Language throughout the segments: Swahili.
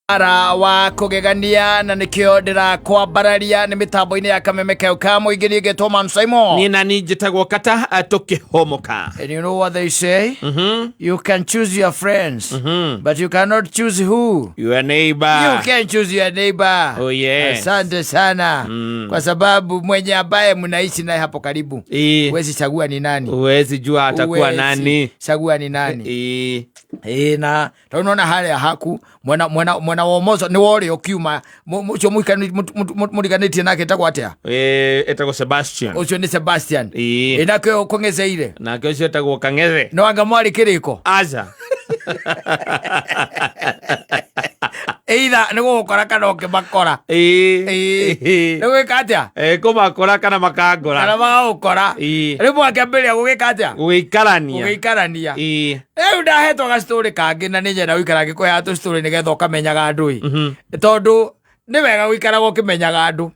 Ara wa kugegania na nikio ndira kwambararia ni mitambo-ini ya kameme kau ka muingi ni getwo Man Simon ni na ni njitagwo kata tukihomoka. And you know what they say? You can choose your friends, but you cannot choose who? Your neighbor. You can choose your neighbor. Oh yes. Asante sana. Kwa sababu mwenye ambaye mnaishi naye hapo karibu huwezi chagua ni nani, huwezi jua atakuwa nani, chagua ni nani. Na tunaona hali ya haku mwana womozo ni wore okiuma mucho muriganitie nake takwa atia etagwo Sebastian. Ucio ni Sebastian. Nake okongezeire nake ucio etagwo Kang'ethe. No anga mwari kiriko aja Either ni gukora kana okimakora ni gwika atia kumakora kana makangora kana magukora rimu akiambiria gugika atia gugikarania Riu ndahetwo gastori kangi na ni nyenda guikara ngikuheaga tu story nigetha ukamenyaga andu tondu ni wega guikaraga ukimenyaga andu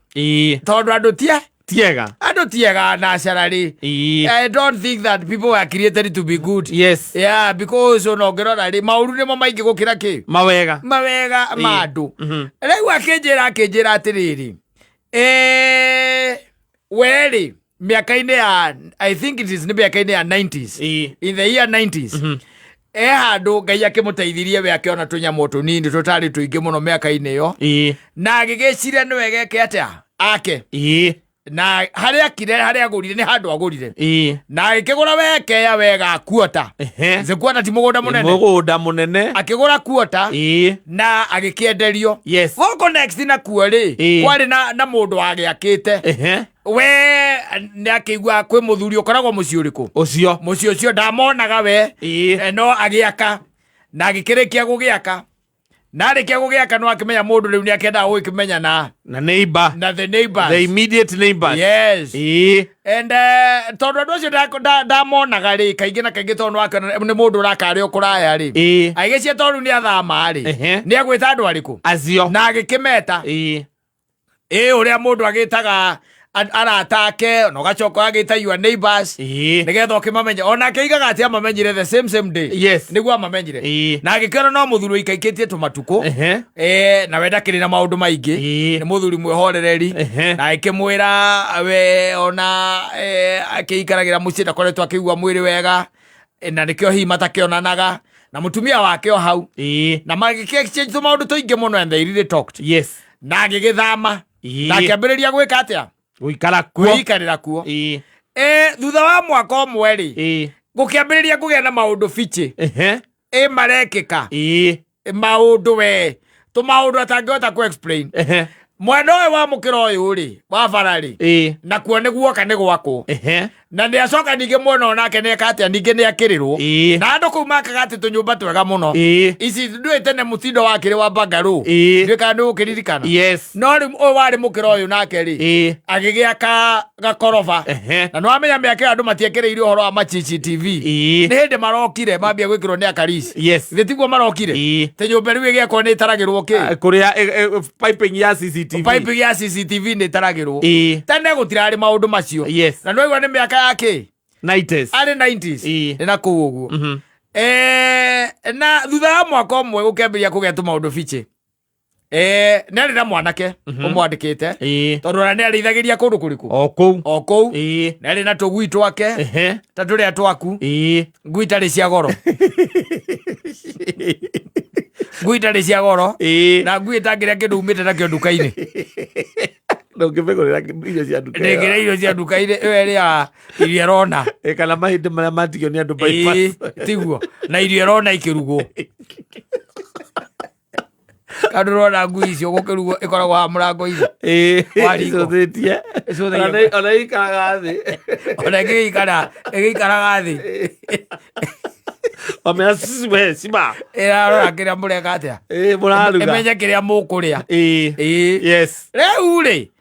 tondu andu tiega na carari. I don't think that people were created to be good. Yes. Yeah, because onongirora ri mauru nimo maingi gukira ki mawega ma andu. Riu akinjira atiriri weri miaka-ini ya I think it is ni miaka-ini ya 90s. In the year 90s handu Ngai akimuteithirie we akiona tunyamu tunini tutari tuingi muno miaka-ini yo na agigiciria ni wegeke atia ake na haria agurire ni handu agurire na akigura weke ya wega kuota zikuota ti mugunda munene akigura kuota na agikienderio goko next na kuori kwari na mundu agiakite we ni akigwa kwi muthuri ukoragwo muci uriku ucio ndamonaga we no agiaka na agikirikia gugiaka na arikia gugiaka no akimenya mundu riu ni akenda gwikimenya na neighbor na the neighbors, the immediate neighbors. Yes. And tondu andu acio ndamonaga ri kaingi na kaingi tondu akana ni mundu urakari ukuraya ri aigicia tondu ni athama ri ni agwita andu ariku acio na agikimeta uria mundu agitaga aratake no gacoka agita your neighbors nigetha ukimamenya ona keigaga atia mamenyire the same day niguo amamenyire na agikora no muthuri ikaikitie tumatuko na wenda kiri na maundu maingi ni muthuri mwehorereri na ikimwira we ona akiikaragira mucii ndakoretwo akigua mwiri wega na nikio hi matakionanaga na mutumia wake o hau na magikexchange tumaundu tuingi muno and they really talked na agigithama na akiambiriria gwika atia guikarira kuo thutha wa mwaka umwe ri gukiambiriria kugia na maundu fiche marekika maundu we tumaundu atangihota ku explain mwena uyu wa mukira uyu ri wa barari na kuo niguo ka ni gwakwo na ni acoka ningi mwena onake ni akatia ningi ni akirirwo na andu kuu makaga ati tunyumba twega muno ici ndui tene mutindo wakiri wa bangaru ndika ni ukiririkana no riu uyu wari mukira uyu nake ri agigiaka gakoroba na no amenya miaka andu matiekiriire uhoro wa CCTV ni hindi marokire mambia gwikirwo ni akarisi thitiguo marokire te nyumba riu igiakwo ni itaragirwo ki kuria piping ya CCTV ni itaragirwo tene gutirari maundu macio na no igwa ni miaka yake 90s ari 90s na kuu uguo na thutha wa mwaka umwe gukemberia kugia tu maundu fiche nari na mwanake umwandikite tondu na nari ithagiria kundu kuriku o kou nari na tugui twake ta turia twaku ngui tari cia goro ngui tari cia goro na ngui tangiria kindu umite nakio nduka-ini ndungimegurira irio cia nduka ndingira irio cia nduka-ini iyo iria irio rona kana mahindi maria matigio ni andu bypass tiguo na irio rona ikirugwo kandu rona ngui icio gukirugwo ikoragwo ha murango-ini icuthitie ona ikaraga thi ona igikaraga thi omea sima irarora kiria mureka atia muraruga imenye kiria mukuria riu ri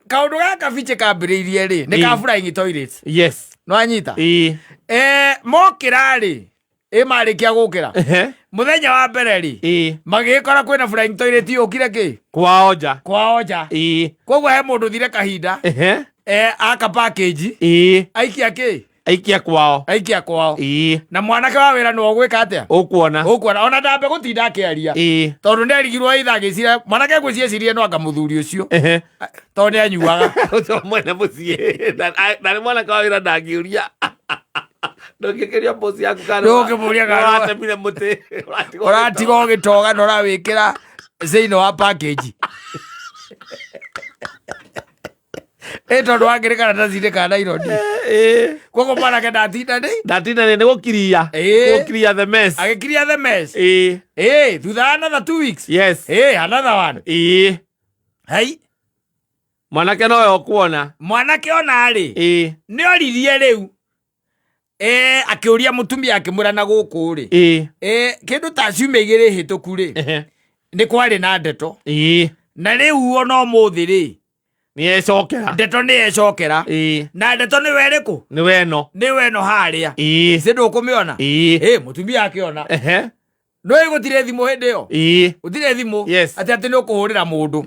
kaundu gaka fiche kambiriirie ri ni ka flying toilets no anyita mokira ri marikia gukira muthenya wa mbere ri magikora kwina flying toilet yukire ki kwaoja koguo he mundu thire kahinda aka package aikia ki aikia kwao na mwanake wa wĩra no gwĩka atia ũkuona ona ndambe gũtinda akĩaria tondũ nĩarigirwo aitha agĩcira mwanake gwĩciria no anga mũthuri ũcio tondũ nĩanyuaga ũcio mwene mũciĩ na nĩ mwanake wa wĩra ndangĩũria ndũngĩkĩria bosi yaku ndũngĩmũria mũtĩ ũratiga ũgĩtoga na ũrawĩkĩra thĩinĩ wa package tondũ wangĩrĩ karatathi-inĩ ka naironi koguo mwanake ndatinda nĩ gũkiria the mess agĩkiria the mess thutha another 2 weeks another one hai mwanake nowe ũkuona mwanake ona-rĩ nĩoririe rĩu akĩũria mũtumia akĩmwĩra na gũkũ-rĩ kĩndũ ta ciumia 2 hĩtũku-rĩ nĩ kwarĩ na ndeto na rĩu ona ũmũthĩ-rĩ ndeto nĩyecokera na ndeto nĩ werĩkũ nĩ weno harĩa sĩ ndũkũmĩona mũtumia akĩona nĩ gũtirĩ thimũ hĩndĩ ĩyo gũtirĩ thimũ atĩ nĩ ũkũhũrĩra mũndũ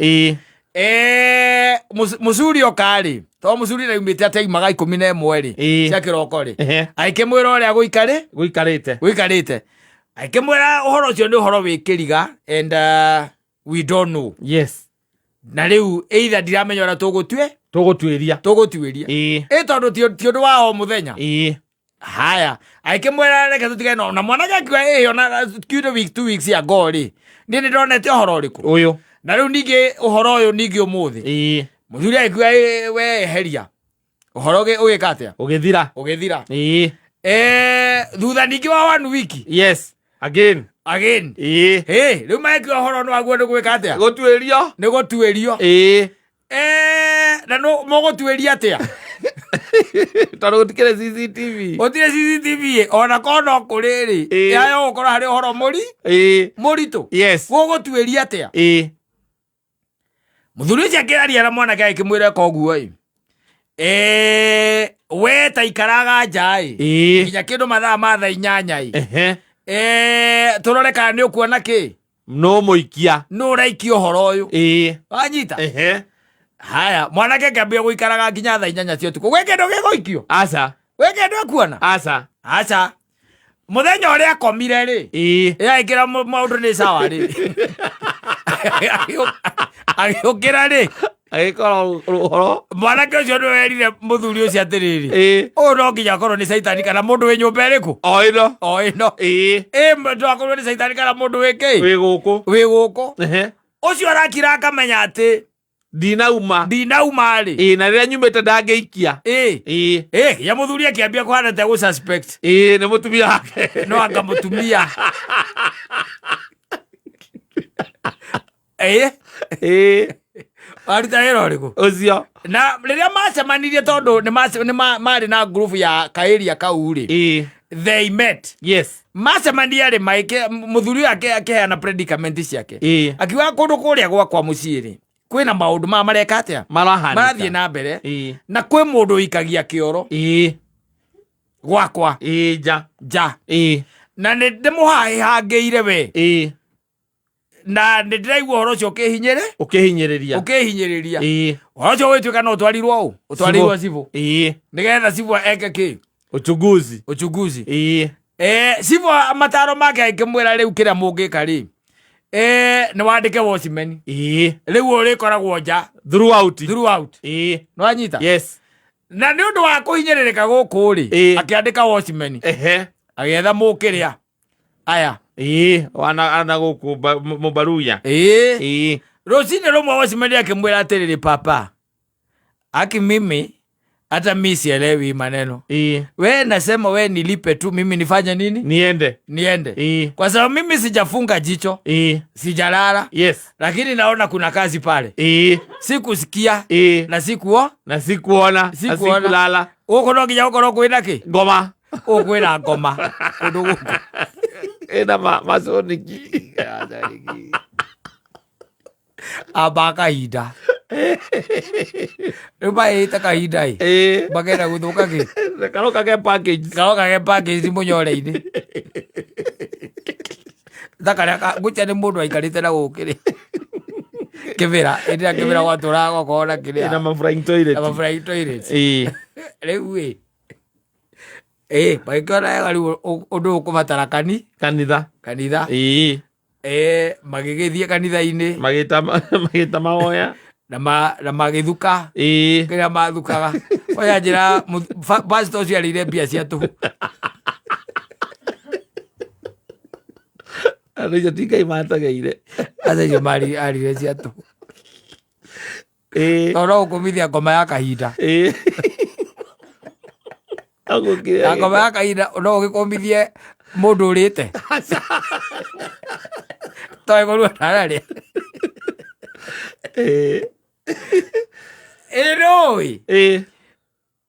mũcuri oka-rĩ to mũcuri naumĩte atĩ aimaga 11 cia kĩroko-rĩ akĩmwĩra ũrĩa gũikarĩte akĩmwĩra ũhoro ũcio nĩ ũhoro wĩ kĩriga and we don't know na rĩu either ndiramenya ũrĩa tũgũtuĩria tondũ ti ũndũ wa o mũthenya haya akĩmwĩra reke tũtige na mwanake akiuga ona kiude 2 weeks ago-rĩ niĩ nĩndonete ũhoro ũrĩkũ ũyũ na rĩu ningĩ ũhoro ũyũ ningĩ ũmũthĩ mũthuri agĩkiuga weheria ũhoro ũgĩka atĩa ũgĩthira thutha ningĩ wa 1 week again rĩu magĩkiuga ũhoro nĩ waguo nĩ gwĩka atĩa nĩ gũtuĩrio na mũgũtuĩria atĩa tondũ gũtikĩrĩ CCTV ona kono kũrĩ-rĩ yayo gũkorwo harĩ ũhoro mũritũ gũgũtuĩria atĩa mũthuri ũcio akĩaria na mwanake akĩmwĩra koguo-ĩ we ta ikaraga nja-ĩ nginya kĩndũ mathaa ma thaa 8-ĩ tũrore kana nĩ ũkuona kĩ nũ ũraikia ũhoro ũyũ wanyita haya mwanake akĩambia gũikaraga nginya thaa 8 cia ũtukũ gwĩ kĩndũ gĩgũikio gwĩ kĩndũ ekuona aca mũthenya ũrĩa akomire-rĩ yaĩkĩra maũndũ nĩ sawa-rĩ agĩũkĩra-rĩ agĩkorwo ũhoro mwanake ũcio nĩ werire mũthuri ũcio atĩrĩrĩ ũyũ no nginya akorwo nĩ caitani kana mũndũ wĩ nyũmba ĩrĩkũ o ĩno ndwakorwo nĩ caitani kana mũndũ wĩ kĩ wĩ gũkũ ũcio arakira akamenya atĩ ndinauma-rĩ na rĩrĩa nyumĩte ndangĩikia ya mũthuri akĩambia kũhana ta gũsuspect nĩ mũtumia wake no anga mũtumia aruta wĩra ũrĩkũ ũcio na rĩrĩa macemanirie tondũ nĩ marĩ na group ya kaĩria kau-rĩ they met macemania-rĩ mũthuri akĩheana predicament ciake akiuga kũndũ kũrĩa gwakwa mũciĩ-rĩ kwĩna maũndũ mareka atĩa marathiĩ na mbere na kwĩ mũndũ ũikagia kĩoro gwakwa nja na nĩ ndĩmũhahĩhangĩire we na nĩ ndĩraigua ũhoro ũcio ũkĩhinyĩrĩria ũhoro ũcio gwĩtuĩka no ũtwarirwo cibũ nĩgetha cibũ eke kĩ uchunguzi cibũ mataro make akĩmwĩra rĩu kĩrĩa mũngĩka-rĩ nĩ wandĩke watchman rĩu ũrĩkoragwo nja throughout nĩ wanyita na nĩ ũndũ wa kũhinyĩrĩrĩka gũkũ-rĩ akĩandĩka watchman agĩetha mũkĩrĩa aya ana gũkũ mũbaruya rũcinĩ rũmwe watchman akĩmwĩra atĩrĩrĩ papa mimi hata mi sielewi maneno we nasema we nilipe tu mimi nifanye nini niende kwa sababu mimi sijafunga jicho sijalala lakini naona kuna kazi pale sikusikia na sikuona sikulala uko no nginya ukorwo kwĩna kĩ ngoma kwĩna ngoma kũndũ gũkũ ena masoniki aba kahinda rĩu maĩte kahinda-ĩ makenda gũthũka kĩ karo kage package mũnyore-inĩ thakarĩa ngũcha nĩ mũndũ aikarĩte na gũkĩrĩ kĩmĩra ĩrĩa kĩmĩra gwatũraga gũkorwo na kĩrĩa na flying toilets rĩu-ĩ magĩkĩona gari ũndũ ũkũbatara kanitha magĩgĩthiĩ kanitha-inĩ magĩta mahoya na magĩthuka kĩrĩa mathukaga oya njĩra pastor ũcio arĩire mbia cia tũhu andũ icio ti Ngai matageire acio icio arĩire cia tũhu tondũ no gũkũmithia ngoma ya kahinda na ngoma ya kahinda no ũgĩkũmithie mũndũ ũrĩte toĩ kũrua ndararĩa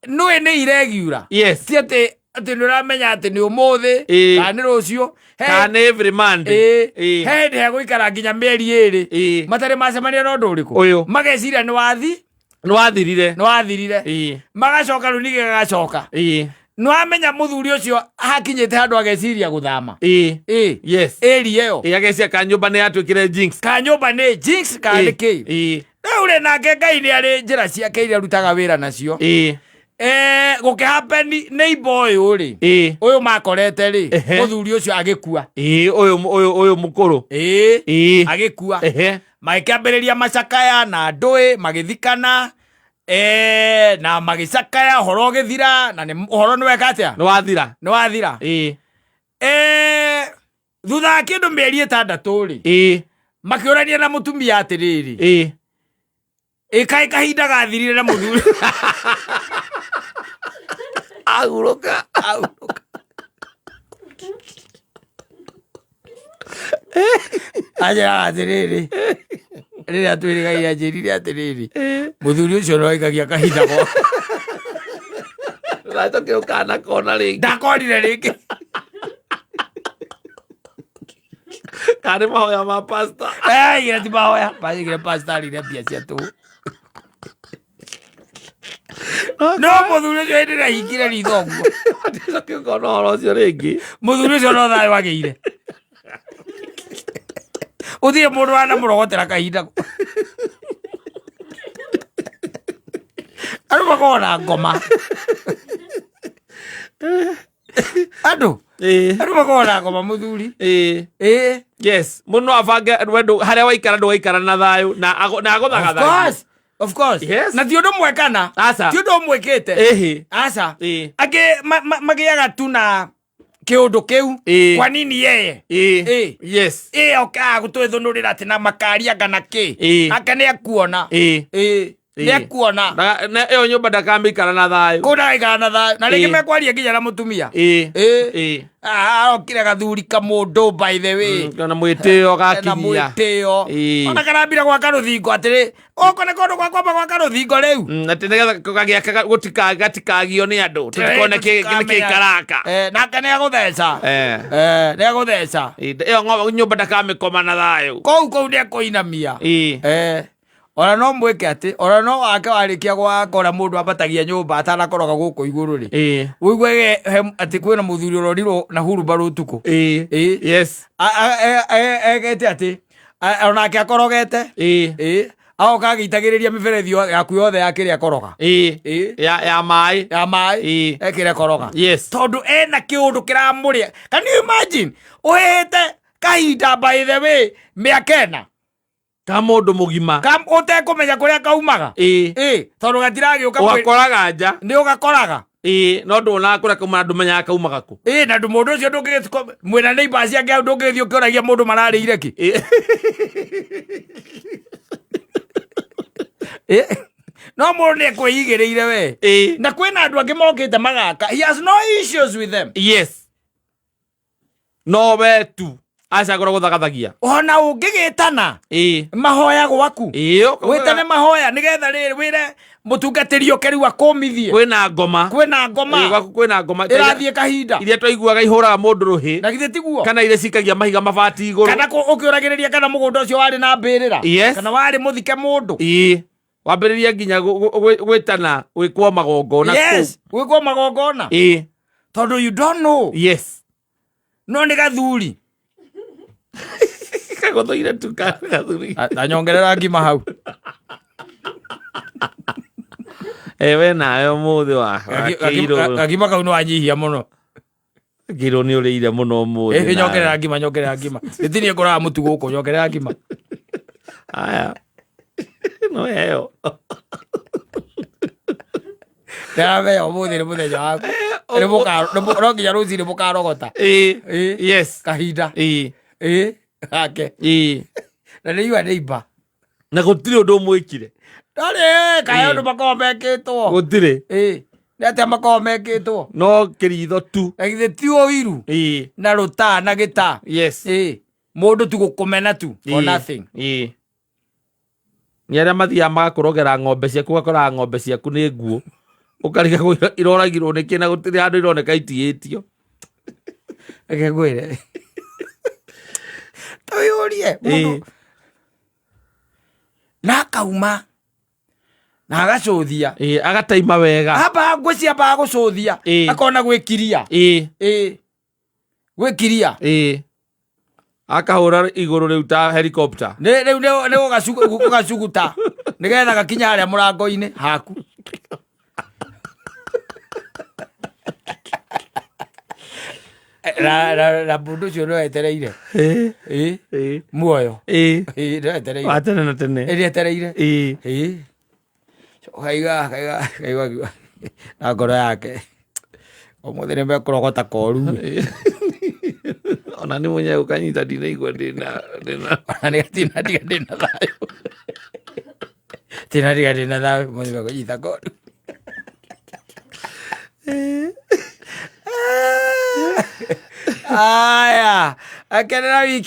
nũĩ nĩ iregiura ti atĩ nĩ ũramenya atĩ nĩ ũmũthĩ kana nĩ rũciũ kana every Monday he hĩndĩ hegũikara nginya mĩeri ĩrĩ matarĩ macemania na ũndũ ũrĩkũ mageciria nĩwathirire magacoka rĩu ningĩ gagacoka nĩwamenya mũthuri ũcio hakinyĩte handũ ageciria gũthama ĩri ĩyo ageciria kanyũmba nĩ yatuĩkire jinx kana nĩ kĩĩ rĩu rĩ nake Ngai nĩ arĩ njĩra ciake iria arutaga wĩra nacio gũkĩhapeni neighbor ũyũ rĩ ũyũ makorete rĩ mũthuri ũcio agĩkua ũyũ mũkũrũ agĩkua magĩkĩambĩrĩria macakaya na ndũĩ magĩthikana na magĩcakaya ũhoro ũgĩthira na ũhoro nĩweka atĩa nĩwathira thutha wa kĩndũ mĩeri 6 rĩ makĩũrania na mũtumia atĩrĩrĩ kaĩ kahinda gathirire na mũthuri agurũka aja atĩrĩrĩ rĩrĩa twĩrĩgaire anjĩrire atĩrĩrĩ mũthuri ũcio noaikagia kahinda gwa gacokĩũka nakona rĩngĩ ndakonire rĩngĩ kana nĩ mahoya ma pastor gĩra ti mahoya gĩra pastor arĩire mbia cia tũhũ no mũthuri ũcio hĩndĩ ĩrĩa ahingire ritho ũguo gacokĩũka na ũhoro ũcio rĩngĩ mũthuri ũcio no thayũ agĩire ũthiĩ mũndũ wanamũrogotera kahinda andũ makoragwo na ngoma andũ makoragwo na ngoma mũthuri yes mũndũ no abange wendo harĩa waikara ndũgaikara na thayũ na agũthaga thayũ of course na ti ũndũ mwekana ti ũndũ ũmwĩkĩte aca angĩ magĩaga tu na kĩũndũ kĩu kwa nini yeye okaga gũtwĩthũnũrĩra atĩ na makarianga na kĩ ake nĩ ekuona nĩekuona ĩyo nyũmba ndakamĩikara na thayũ kũu ndagaikara na thayũ na rĩngĩ mekwaria nginya na mũtumia arokire gathuri kamũndũ by the way na mwĩtĩo gakinyia na mwĩtĩo ona karambire gwaka rũthingo atĩrĩ oko nĩ kũndũ gwa kwamba gwaka rũthingo rĩu atĩ nĩgetha gagĩaka gatikagio nĩ andũ tĩkone nĩkĩ karaka nake nĩagũtheca ĩyo nyũmba ndakamĩkoma na thayũ kũu nĩekũinamia ona no mwĩke atĩ ona no wake warĩkia gwakora mũndũ ambatagia nyũmba atanakoroga gũkũ igũrũ rĩ wĩiguage atĩ kwĩna mũthuri ũrorirwo na hurubarũ ũtukũ egete atĩ onake akorogete agoka agĩitagĩrĩria mĩberethi yaku yothe ya kĩrĩa akoroga ya maĩ ekĩre koroga tondũ ena kĩũndũ kĩramũrĩa. Can you imagine ũhĩte kahinda by the way mĩaka 4 ka mũndũ mũgima ũtekũmenya kũrĩa kaumaga tondũ gatiragĩũka ũgakoraga nja nĩ ũgakoraga no ndũnaga kũrĩa kauma andũ menyaga kaumaga kũ na ndũ mũndũ ũcio ndũngĩgĩtuko mwĩna neighbors ciake ndũngĩgĩthiĩ ũkĩoragia mũndũ mararĩire kĩ no mũndũ nĩ ekwĩigĩrĩire we na kwĩna andũ angĩ mokĩte magaka he has no issues with them no we tu acagũra gũthagathagia ona ũngĩgĩtana mahoya gwaku wĩtane mahoya nĩgetha rĩrĩ wĩre mũtungatĩri ũke rĩu akũmithie kwĩna ngoma gwaku kwĩna ngoma ĩrathiĩ kahinda iria twaiguaga ihũraga mũndũ rũhĩ na githĩ tiguo kana iria cikagia mahiga mabati igũrũ kana ũkĩũragĩrĩria kana mũgũnda ũcio warĩ na mbĩrĩra kana warĩ mũthike mũndũ wambĩrĩria nginya gwĩtana gwĩkwo magongona gwĩkwo magongona tondũ you don't know no nĩ gathuri kagũthũire tu gathuri na nyongerera ngima hau we nawe mũthĩ wa gakima kau nĩ wanyihia mũno Kĩrũ nĩ ũrĩire mũno mũthĩ nyongerera ngima gĩtinie ngũraga mũtu gũkũ nyongerera ngima aya no heo ndĩramenya ũmũthĩ nĩ mũthenya waku no nginya rũciinĩ mũkarogota yes kahinda gake na nĩ iua nĩimba na gũtirĩ ũndũ ũmwĩkire ndarĩ kahe ũndũ makorwo mekĩtwo gũtirĩ nĩ atĩa makorwo mekĩtwo no kĩritho tu na githĩ ti ũiru na rũta na gĩta mũndũ tu gũkũmena tu or nothing nĩ arĩa mathiaga magakũrogera ng'ombe ciaku ũgakoraga ng'ombe ciaku nĩ nguũ ũkariga iroragirwo nĩkĩ na gũtirĩ handũ ironeka itiĩtio reke ngwĩre tawĩyũrie mũndũ na akauma na agacũthia agataima wega ambaga ngwĩciambaga gũcũthia akona gwĩkiria gwĩkiria akahũra igũrũ rĩu ta helicopter rĩu nĩ gũgacuguta nĩgetha gakinya harĩa mũrango-inĩ haku na mũndũ ũcio nĩ wetereire muoyo watene na tene etereire kaiga na ngoro yake ũmũthĩ nĩ mekũrogota koru ona nĩ mwenye gũkanyita ndinaigua ndĩna ona nĩgatiga ndĩna thayũ tinadiga ndĩna thayũ mũthĩ mekũnyita koru aya akenera wiki